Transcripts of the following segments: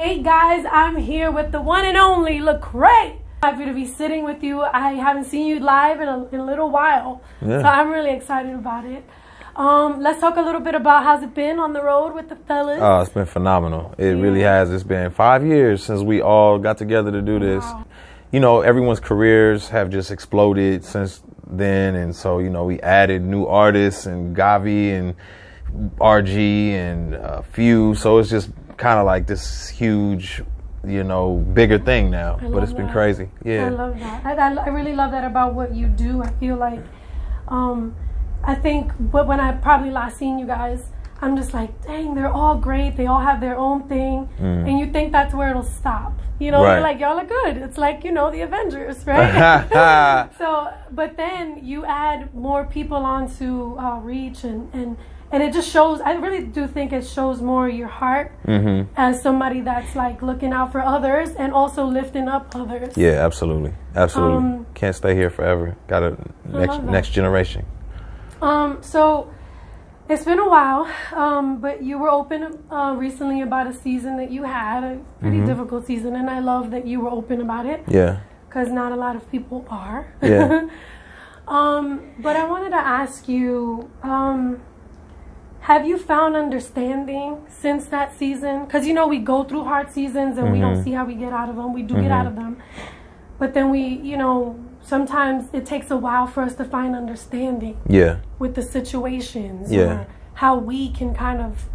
Hey guys, I'm here with the one and only Lecrae. Happy to be sitting with you. I haven't seen you live in a little while, so I'm really excited about it. Let's talk a little bit about how's it been on the road with the fellas. Oh, it's been phenomenal. It really has. It's been 5 years since we all got together to do this. Wow. You know, everyone's careers have just exploded since then, and so, you know, we added new artists and Gavi and RG and Few, so it's just kind of like this huge, you know, bigger thing now, but it's been crazy. Yeah, I love that. I really love that about what you do. I feel like, I think when I probably last seen you guys, I'm just like, dang, they're all great. They all have their own thing, and you think that's where it'll stop. You know, you're like, y'all are good. It's like, you know, the Avengers, right? So, but then you add more people onto Reach, and it just shows. I really do think it shows more your heart as somebody that's like looking out for others and also lifting up others. Yeah, absolutely, absolutely. Can't stay here forever. Got a next generation. So it's been a while, but you were open recently about a season that you had, a pretty difficult season, and I love that you were open about it. Yeah. Because not a lot of people are. Yeah. But I wanted to ask you, have you found understanding since that season? Because, you know, we go through hard seasons and we don't see how we get out of them. We do get out of them. But then we, you know, sometimes it takes a while for us to find understanding with the situations or how we can kind of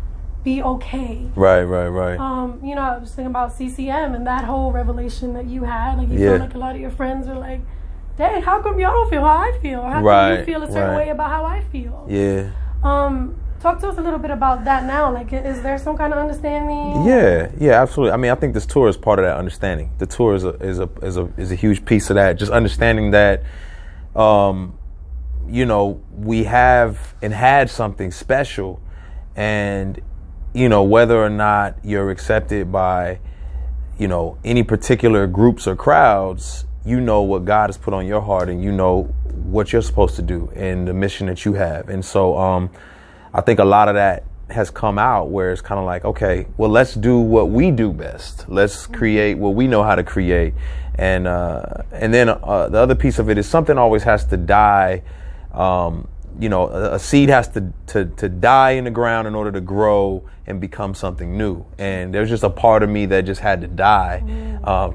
be okay. Right. You know, I was thinking about CCM and that whole revelation that you had. Like, you feel like a lot of your friends were like, dang, how come y'all don't feel how I feel? Or how come you feel a certain way about how I feel? Yeah. Talk to us a little bit about that now. Like, is there some kind of understanding? Yeah, absolutely. I mean, I think this tour is part of that understanding. The tour is a huge piece of that. Just understanding that, you know, we have and had something special, and you know, whether or not you're accepted by, you know, any particular groups or crowds, you know what God has put on your heart, and you know what you're supposed to do and the mission that you have, and so. I think a lot of that has come out where it's kind of like, okay, well, let's do what we do best. Let's create what we know how to create. And then the other piece of it is something always has to die. You know, a seed has to die in the ground in order to grow and become something new. And there's just a part of me that just had to die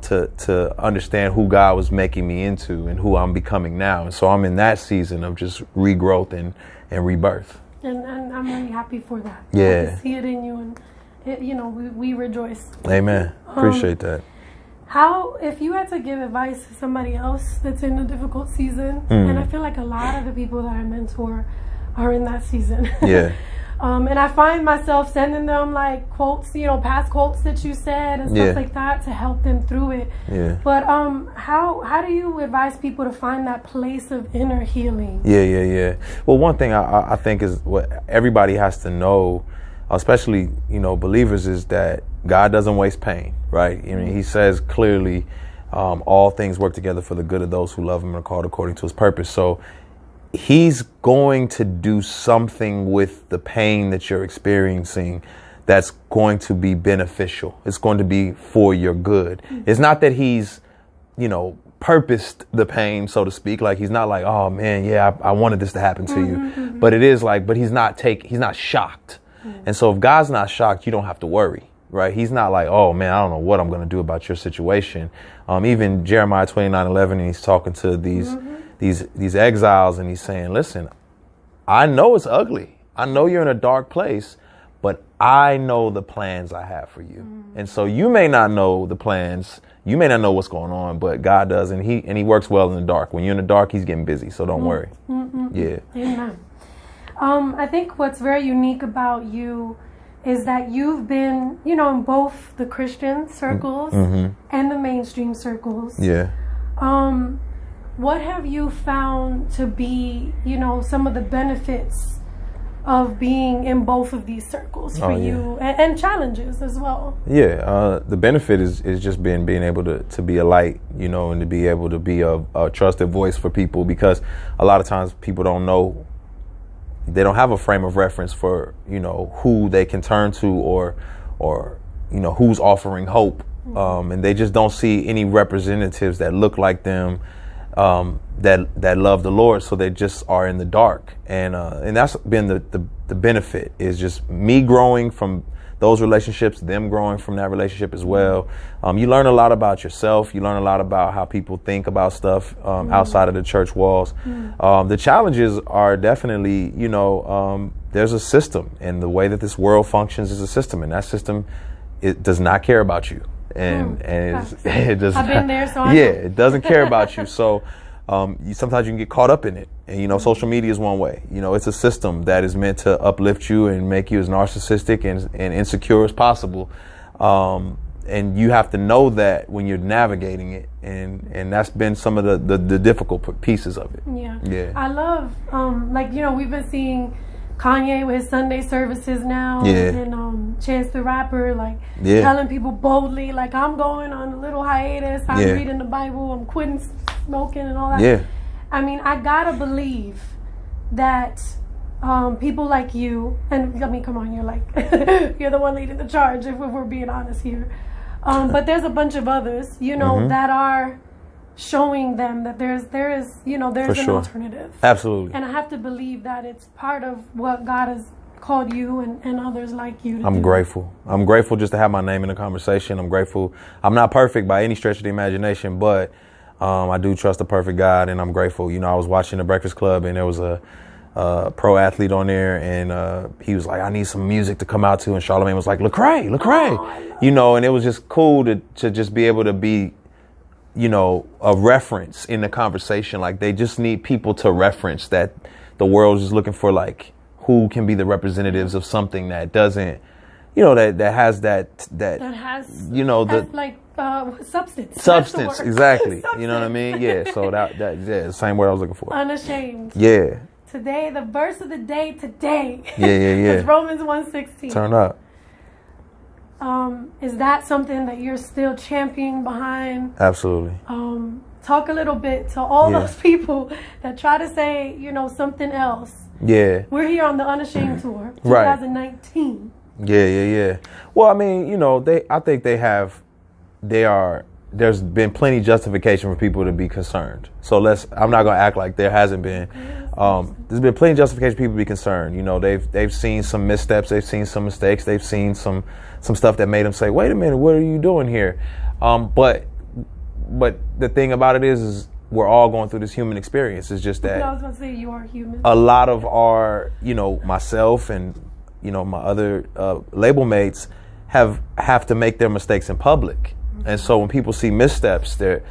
to understand who God was making me into and who I'm becoming now. And so I'm in that season of just regrowth and rebirth. And I'm really happy for that. Yeah. I can see it in you, and you know, we rejoice. Amen. Appreciate that. How, if you had to give advice to somebody else that's in a difficult season, and I feel like a lot of the people that I mentor are in that season. Yeah. And I find myself sending them like quotes, you know, past quotes that you said and stuff like that to help them through it. Yeah. But how do you advise people to find that place of inner healing? Yeah. Well, one thing I think is what everybody has to know, especially, you know, believers, is that God doesn't waste pain, right? I mean, He says clearly, all things work together for the good of those who love Him and are called according to His purpose. So He's going to do something with the pain that you're experiencing that's going to be beneficial. It's going to be for your good. It's not that He's, you know, purposed the pain, so to speak. Like, He's not like, oh man, yeah, I wanted this to happen to you. But it is like, but He's not shocked. And so if God's not shocked, you don't have to worry, right? He's not like, oh man, I don't know what I'm going to do about your situation. Even Jeremiah 29:11, and He's talking to these exiles, and He's saying, listen, I know it's ugly. I know you're in a dark place, but I know the plans I have for you. And so you may not know the plans. You may not know what's going on, but God does. And he works well in the dark. When you're in the dark, He's getting busy. So don't worry. Yeah. Amen. I think what's very unique about you is that you've been, you know, in both the Christian circles and the mainstream circles. Yeah. What have you found to be, you know, some of the benefits of being in both of these circles for you, and challenges as well? Yeah, the benefit is just being able to be a light, you know, and to be able to be a trusted voice for people, because a lot of times people don't know, they don't have a frame of reference for, you know, who they can turn to or who's offering hope, and they just don't see any representatives that look like them, that love the Lord, so they just are in the dark, and that's been the benefit, is just me growing from those relationships, them growing from that relationship as well. You learn a lot about yourself. You learn a lot about how people think about stuff outside of the church walls. The challenges are definitely, there's a system, and the way that this world functions is a system, and that system, it does not care about you, and it does. I've been there, so it doesn't care about you. So sometimes you can get caught up in it, and social media is one way. It's a system that is meant to uplift you and make you as narcissistic and insecure as possible, and you have to know that when you're navigating it, and that's been some of the difficult pieces of it. Yeah. I love we've been seeing Kanye with his Sunday services now, Yeah. and Chance the Rapper telling people boldly, I'm going on a little hiatus, I'm reading the Bible, I'm quitting smoking and all that. Yeah. I mean, I gotta believe that people like you, and I mean, come on, you're you're the one leading the charge, if we're being honest here. But there's a bunch of others, that are showing them that there's an alternative. Absolutely. And I have to believe that it's part of what God has called you and others like you to I'm do. grateful. I'm grateful just to have my name in the conversation. I'm grateful. I'm not perfect by any stretch of the imagination, but I do trust a perfect God, and I'm grateful. I was watching The Breakfast Club, and there was a pro athlete on there, and he was like, I need some music to come out to, and Charlamagne was like, Lecrae, and it was just cool to just be able to be, a reference in the conversation. Like, they just need people to reference that. The world is just looking for who can be the representatives of something that doesn't, that has substance. Exactly. You know what I mean? Yeah. So the same word I was looking for. Unashamed. Yeah. Today, the verse of the day today. Yeah. Is Romans 1:16. Turn up. Is that something that you're still championing behind? Absolutely. Talk a little bit to all those people that try to say, something else. Yeah. We're here on the Unashamed Tour, Right. 2019. Yeah. Well, I mean, I think there's been plenty of justification for people to be concerned. So I'm not going to act like there hasn't been. There's been plenty of justification for people to be concerned. They've seen some missteps, they've seen some mistakes, they've seen some stuff that made them say, wait a minute, what are you doing here? But the thing about it is we're all going through this human experience. It's just that I was going to say you are human. A lot of our, myself and, my other label mates have to make their mistakes in public. And so when people see missteps, there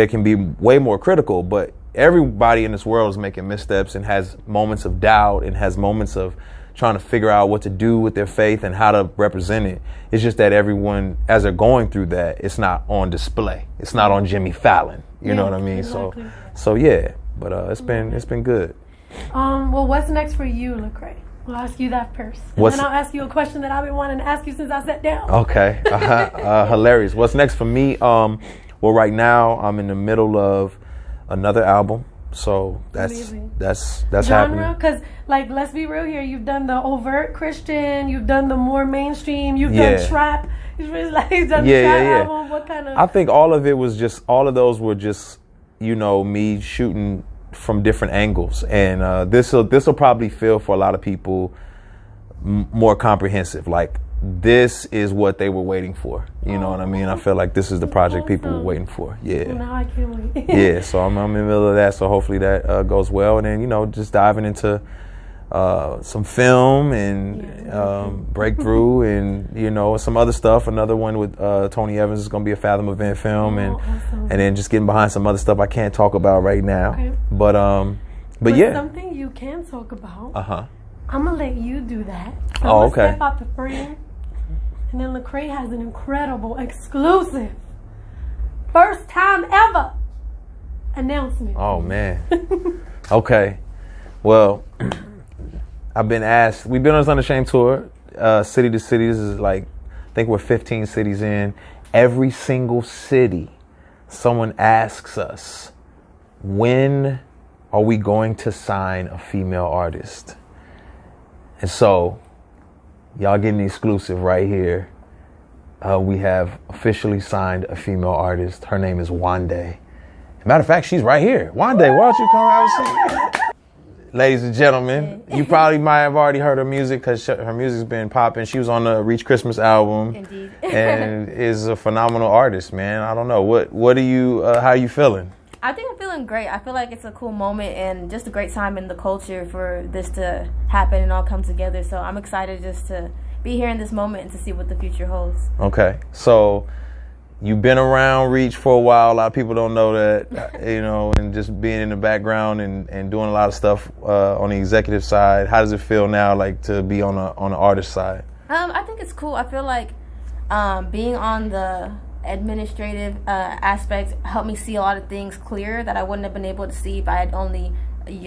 can be way more critical, but everybody in this world is making missteps and has moments of doubt and has moments of trying to figure out what to do with their faith and how to represent it. It's just that everyone, as they're going through that, it's not on display. It's not on Jimmy Fallon. You know what I mean? Exactly. So yeah, but it's been good. Well, what's next for you, Lecrae? I'll ask you that first. And then I'll ask you a question that I've been wanting to ask you since I sat down. Okay. Hilarious. What's next for me? Well, right now I'm in the middle of another album. So that's genre? Happening. Because let's be real here. You've done the overt Christian. You've done the more mainstream. You've done trap. You've done the trap album. What kind of? I think all of those were just, me shooting from different angles, and this will probably feel for a lot of people more comprehensive. This is what they were waiting for. You know what I mean? I feel like this is the project people were waiting for. Yeah. Well, now I can't wait. Yeah. So I'm in the middle of that. So hopefully that goes well. And then, just diving into some film and breakthrough and, some other stuff. Another one with Tony Evans is going to be a Fathom event film. Awesome. And then just getting behind some other stuff I can't talk about right now. Okay. But yeah. Something you can talk about. Uh-huh. I'm going to let you do that. Okay. Step out the frame. And then Lecrae has an incredible, exclusive, first time ever announcement. Oh, man. Okay. Well, I've been asked. We've been on this Unashamed tour, city to city. This is I think we're 15 cities in. Every single city, someone asks us, when are we going to sign a female artist? And so, y'all getting the exclusive right here. we have officially signed a female artist. Her name is Wande. Matter of fact, she's right here. Wande, why don't you come have a seat? Ladies and gentlemen, you probably might have already heard her music because her music's been popping. She was on the Reach Christmas album. Indeed. And is a phenomenal artist, man. I don't know. What are you, how are you feeling? I think I'm feeling great. I feel like it's a cool moment and just a great time in the culture for this to happen and all come together. So I'm excited just to be here in this moment and to see what the future holds. Okay. So you've been around Reach for a while. A lot of people don't know that, and just being in the background and doing a lot of stuff on the executive side. How does it feel now, like, to be on the artist side? I think it's cool. I feel like being on the administrative aspect helped me see a lot of things clearer that I wouldn't have been able to see if I had only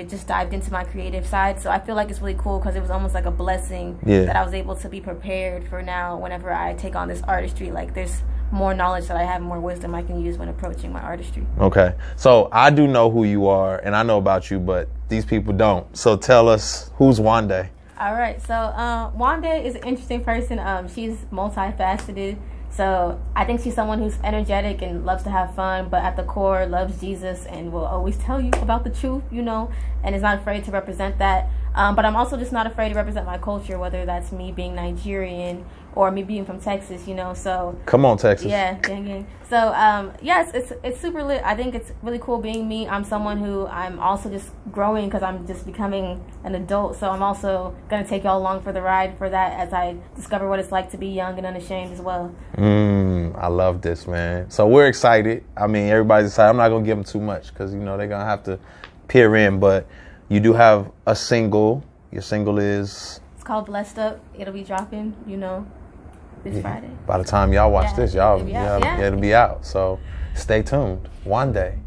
just dived into my creative side. So I feel like it's really cool because it was almost like a blessing that I was able to be prepared for now whenever I take on this artistry. Like, there's more knowledge that I have, more wisdom I can use when approaching my artistry. Okay. So I do know who you are and I know about you, but these people don't. So tell us, who's Wande? All right. So Wande is an interesting person. She's multifaceted. So I think she's someone who's energetic and loves to have fun, but at the core loves Jesus and will always tell you about the truth, and is not afraid to represent that. But I'm also just not afraid to represent my culture, whether that's me being Nigerian or me being from Texas, so. Come on, Texas. Yeah, gang. So, it's super lit. I think it's really cool being me. I'm someone who I'm also just growing because I'm just becoming an adult. So I'm also going to take y'all along for the ride for that as I discover what it's like to be young and unashamed as well. I love this, man. So we're excited. I mean, everybody's excited. I'm not going to give them too much because, they're going to have to peer in. But you do have a single. Your single is? It's called Blessed Up. It'll be dropping, this Friday. By the time y'all watch this, it'll be out. So stay tuned. One day.